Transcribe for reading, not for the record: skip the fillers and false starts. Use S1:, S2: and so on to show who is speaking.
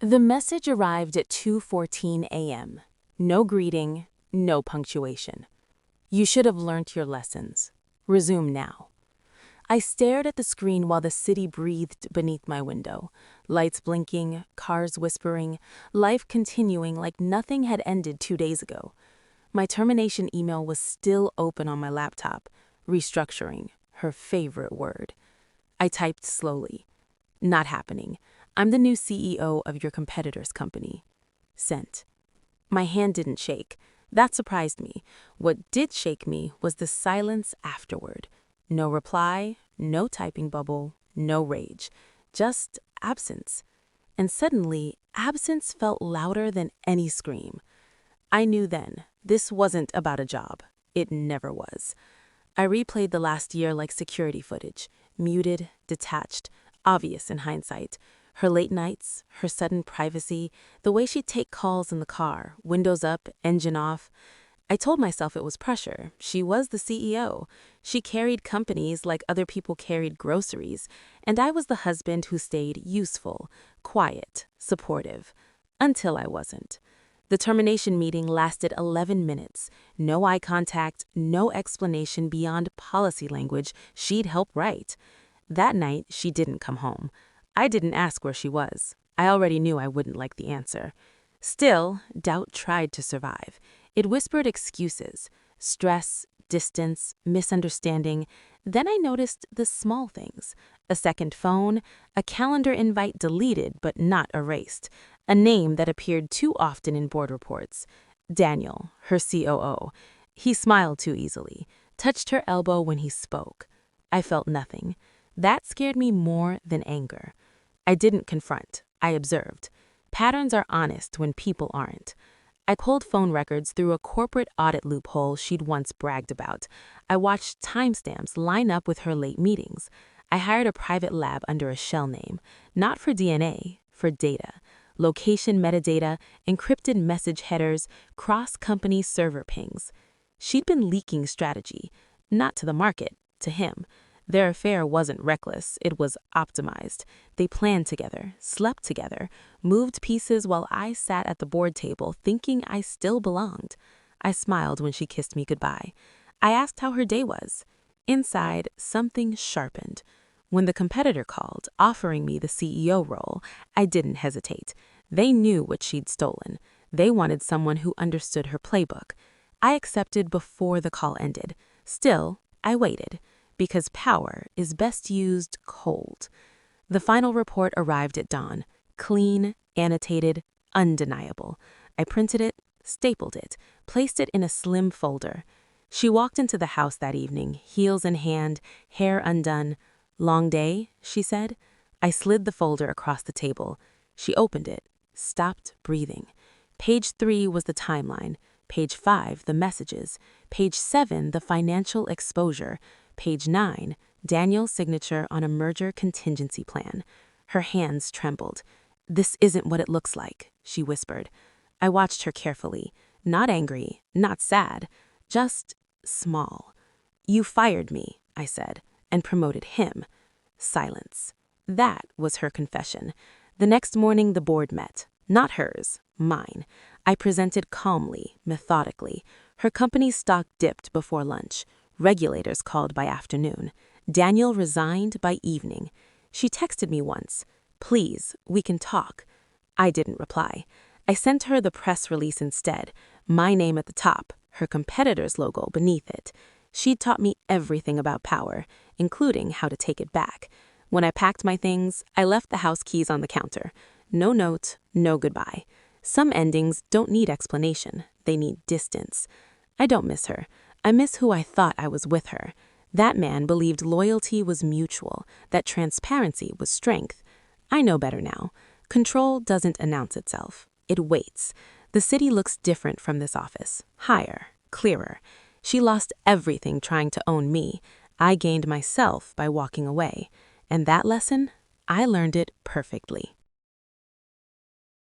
S1: The message arrived at 2:14 a.m. No greeting, no punctuation. You should have learnt your lessons. Resume now. I stared at the screen while the city breathed beneath my window. Lights blinking, cars whispering, life continuing like nothing had ended 2 days ago. My termination email was still open on my laptop. Restructuring, her favorite word. I typed slowly. Not happening. I'm the new CEO of your competitor's company. Sent. My hand didn't shake. That surprised me. What did shake me was the silence afterward. No reply, no typing bubble, no rage. Just absence. And suddenly, absence felt louder than any scream. I knew then, this wasn't about a job. It never was. I replayed the last year like security footage. Muted, detached, obvious in hindsight. Her late nights, her sudden privacy, the way she'd take calls in the car, windows up, engine off. I told myself it was pressure. She was the CEO. She carried companies like other people carried groceries, and I was the husband who stayed useful, quiet, supportive. Until I wasn't. The termination meeting lasted 11 minutes. No eye contact, no explanation beyond policy language she'd help write. That night, she didn't come home. I didn't ask where she was. I already knew I wouldn't like the answer. Still, doubt tried to survive. It whispered excuses, stress, distance, misunderstanding. Then I noticed the small things. A second phone, a calendar invite deleted but not erased, a name that appeared too often in board reports. Daniel, her COO. He smiled too easily, touched her elbow when he spoke. I felt nothing. That scared me more than anger. I didn't confront. I observed. Patterns are honest when people aren't. I pulled phone records through a corporate audit loophole she'd once bragged about. I watched timestamps line up with her late meetings. I hired a private lab under a shell name, not for DNA, for data. Location metadata, encrypted message headers, cross-company server pings. She'd been leaking strategy, not to the market, to him. Their affair wasn't reckless, it was optimized. They planned together, slept together, moved pieces while I sat at the board table thinking I still belonged. I smiled when she kissed me goodbye. I asked how her day was. Inside, something sharpened. When the competitor called, offering me the CEO role, I didn't hesitate. They knew what she'd stolen. They wanted someone who understood her playbook. I accepted before the call ended. Still, I waited. Because power is best used cold. The final report arrived at dawn, clean, annotated, undeniable. I printed it, stapled it, placed it in a slim folder. She walked into the house that evening, heels in hand, hair undone. "Long day," she said. I slid the folder across the table. She opened it, stopped breathing. Page 3 was the timeline. Page 5, the messages. Page 7, the financial exposure. Page 9, Daniel's signature on a merger contingency plan. Her hands trembled. "This isn't what it looks like," she whispered. I watched her carefully. Not angry, not sad, just small. "You fired me," I said, "and promoted him." Silence. That was her confession. The next morning the board met. Not hers, mine. I presented calmly, methodically. Her company's stock dipped before lunch. Regulators called by afternoon. Daniel resigned by evening. She texted me once, "Please, we can talk." I didn't reply. I sent her the press release instead, my name at the top, her competitor's logo beneath it. She'd taught me everything about power, including how to take it back. When I packed my things, I left the house keys on the counter. No note, no goodbye. Some endings don't need explanation. They need distance. I don't miss her. I miss who I thought I was with her. That man believed loyalty was mutual, that transparency was strength. I know better now. Control doesn't announce itself. It waits. The city looks different from this office. Higher, clearer. She lost everything trying to own me. I gained myself by walking away. And that lesson, I learned it perfectly.